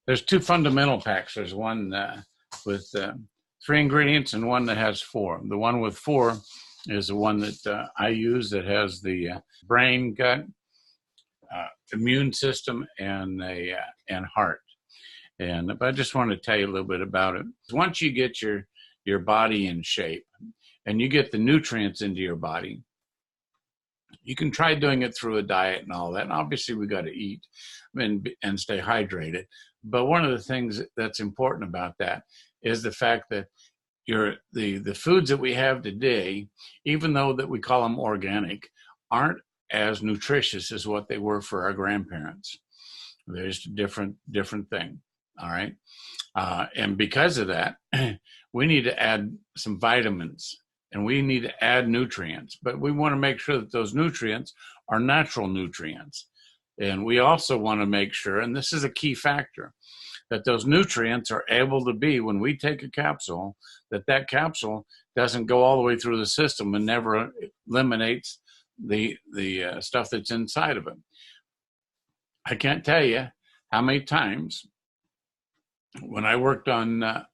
There's two fundamental packs. There's one with 3 ingredients and one that has 4. The one with 4 is the one that I use that has the brain, gut, immune system, and heart. But I just want to tell you a little bit about it. Once you get your body in shape and you get the nutrients into your body, you can try doing it through a diet and all that. And obviously, we got to eat and stay hydrated. But one of the things that's important about that is the fact that the foods that we have today, even though that we call them organic, aren't as nutritious as what they were for our grandparents. There's a different thing. All right. And because of that, we need to add some vitamins and we need to add nutrients, but we want to make sure that those nutrients are natural nutrients. And we also want to make sure, and this is a key factor, that those nutrients are able to be, when we take a capsule, that capsule doesn't go all the way through the system and never eliminates the stuff that's inside of it. I can't tell you how many times when I worked on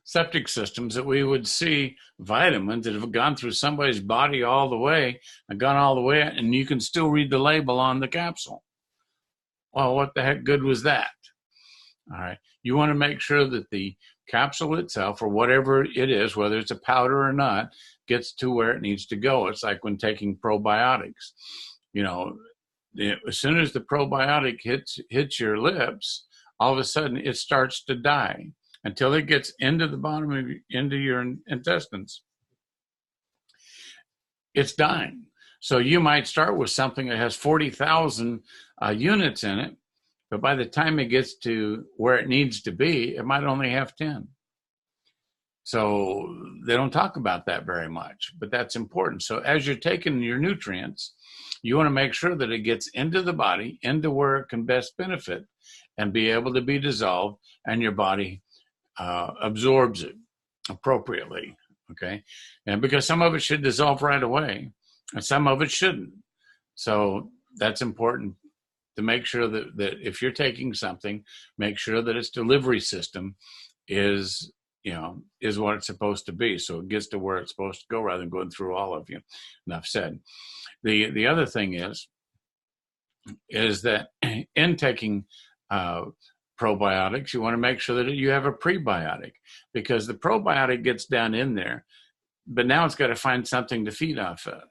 septic systems that we would see vitamins that have gone through somebody's body all the way and you can still read the label on the capsule. Well, what the heck good was that? All right. You want to make sure that the capsule itself, or whatever it is, whether it's a powder or not, gets to where it needs to go. It's like when taking probiotics. You know, as soon as the probiotic hits your lips, all of a sudden it starts to die until it gets into the bottom into your intestines. It's dying. So you might start with something that has 40,000 units in it, but by the time it gets to where it needs to be, it might only have 10. So they don't talk about that very much, but that's important. So as you're taking your nutrients, you want to make sure that it gets into the body, into where it can best benefit and be able to be dissolved, and your body absorbs it appropriately, okay? And because some of it should dissolve right away, and some of it shouldn't. So that's important to make sure that if you're taking something, make sure that its delivery system is what it's supposed to be. So it gets to where it's supposed to go rather than going through all of you. Enough said. The other thing is that in taking probiotics, you want to make sure that you have a prebiotic, because the probiotic gets down in there, but now it's got to find something to feed off of.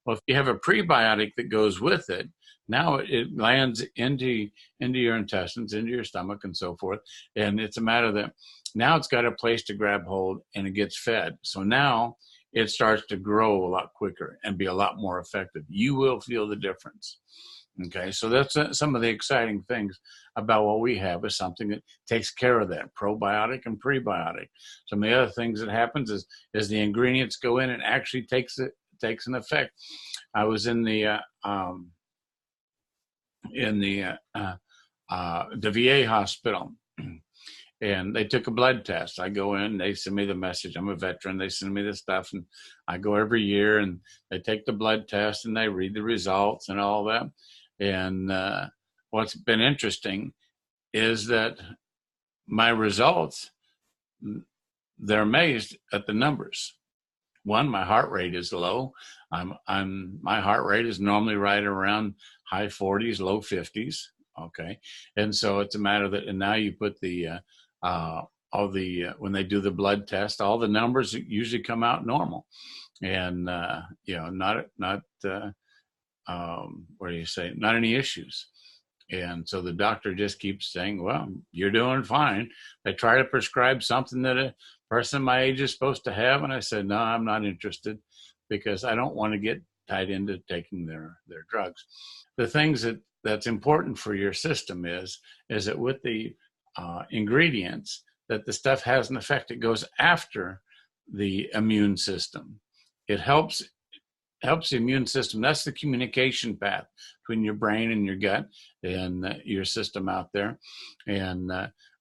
Well, if you have a prebiotic that goes with it, now it lands into your intestines, into your stomach, and so forth. And it's a matter that now it's got a place to grab hold and it gets fed. So now it starts to grow a lot quicker and be a lot more effective. You will feel the difference. Okay, so that's some of the exciting things about what we have, is something that takes care of that, probiotic and prebiotic. Some of the other things that happens is the ingredients go in and actually takes an effect. I was in the VA hospital, and they took a blood test. I go in, they send me the message. I'm a veteran. They send me the stuff, and I go every year, and they take the blood test, and they read the results and all that. And what's been interesting is that my results, they're amazed at the numbers. One, my heart rate is low. My heart rate is normally right around high 40s, low 50s. Okay, and so it's a matter that, and now you put when they do the blood test, all the numbers usually come out normal, and not not any issues. And so the doctor just keeps saying, well, you're doing fine. They try to prescribe something that a person my age is supposed to have. And I said, no, I'm not interested, because I don't want to get tied into taking their drugs. The things that's important for your system is that with the ingredients, that the stuff has an effect. It goes after the immune system. It helps the immune system. That's the communication path between your brain and your gut and your system out there. And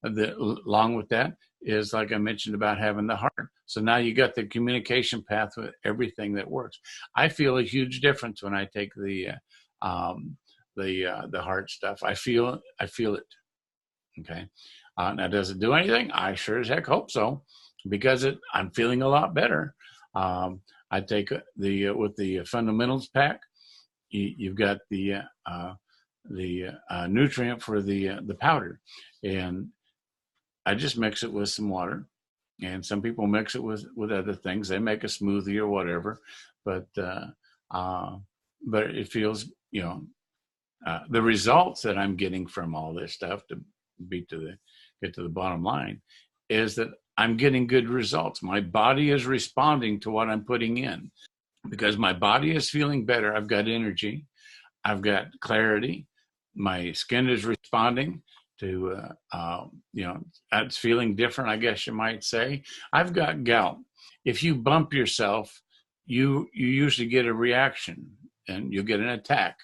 along with that is, like I mentioned, about having the heart. So now you got the communication path with everything that works. I feel a huge difference when I take the heart stuff. I feel it. Okay. Now, does it do anything? I sure as heck hope so, because I'm feeling a lot better. I take with the fundamentals pack. You've got the nutrient for the powder, and I just mix it with some water. And some people mix it with other things. They make a smoothie or whatever, but it feels, the results that I'm getting from all this stuff, to get to the bottom line, is that I'm getting good results. My body is responding to what I'm putting in, because my body is feeling better. I've got energy. I've got clarity. My skin is responding to, it's feeling different, I guess you might say. I've got gout. If you bump yourself, you usually get a reaction and you'll get an attack.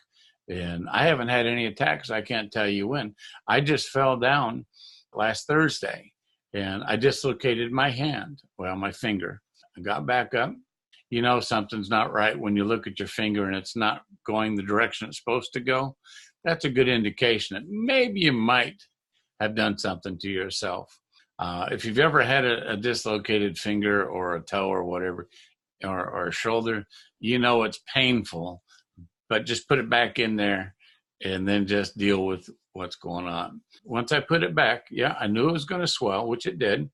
And I haven't had any attacks. I can't tell you when. I just fell down last Thursday and I dislocated my hand, my finger. I got back up. Something's not right when you look at your finger and it's not going the direction it's supposed to go. That's a good indication that maybe you might have done something to yourself. If you've ever had a dislocated finger or a toe or whatever, or a shoulder, it's painful, but just put it back in there and then just deal with what's going on. Once I put it back, I knew it was going to swell, which it did,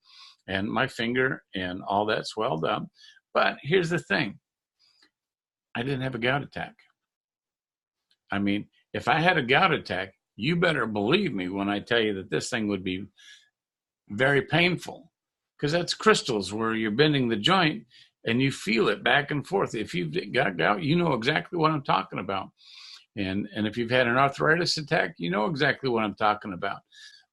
and my finger and all that swelled up. But here's the thing. I didn't have a gout attack. I mean, if I had a gout attack, you better believe me when I tell you that this thing would be very painful, because that's crystals where you're bending the joint and you feel it back and forth. If you've got gout, you know exactly what I'm talking about. And if you've had an arthritis attack, you know exactly what I'm talking about.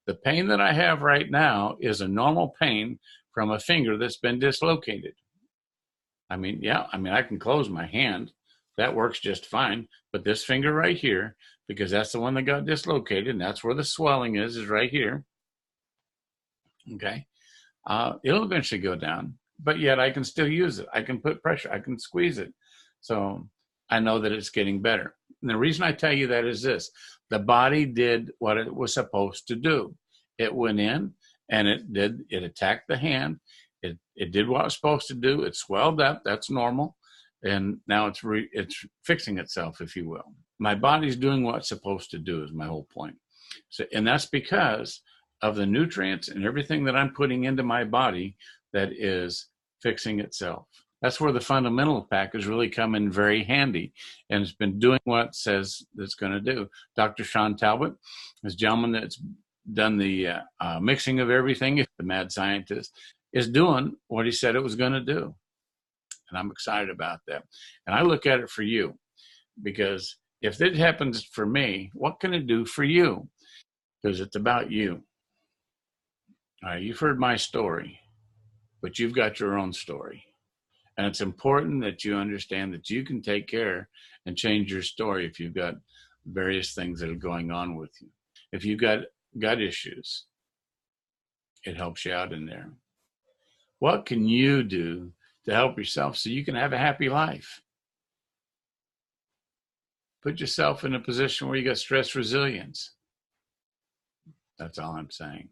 The pain that I have right now is a normal pain from a finger that's been dislocated. I mean, I can close my hand. That works just fine. But this finger right here, because that's the one that got dislocated, and that's where the swelling is right here. Okay. It'll eventually go down, but yet I can still use it. I can put pressure. I can squeeze it. So I know that it's getting better. And the reason I tell you that is this. The body did what it was supposed to do. It went in and it attacked the hand. It did what it was supposed to do. It swelled up. That's normal. And now it's fixing itself, if you will. My body's doing what it's supposed to do is my whole point. So, and that's because of the nutrients and everything that I'm putting into my body that is fixing itself. That's where the fundamental pack has really come in very handy, and it's been doing what it says it's going to do. Dr. Sean Talbot, this gentleman that's done the mixing of everything, the mad scientist, is doing what he said it was going to do. And I'm excited about that. And I look at it for you, because if it happens for me, what can it do for you? Because it's about you. All right, you've heard my story, but you've got your own story. And it's important that you understand that you can take care and change your story if you've got various things that are going on with you. If you've got gut issues, it helps you out in there. What can you do to help yourself so you can have a happy life? Put yourself in a position where you got stress resilience. That's all I'm saying.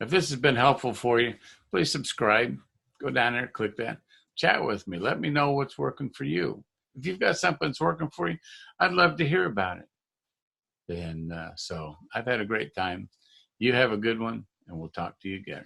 If this has been helpful for you, please subscribe. Go down there, click that. Chat with me. Let me know what's working for you. If you've got something that's working for you, I'd love to hear about it. And so I've had a great time. You have a good one, and we'll talk to you again.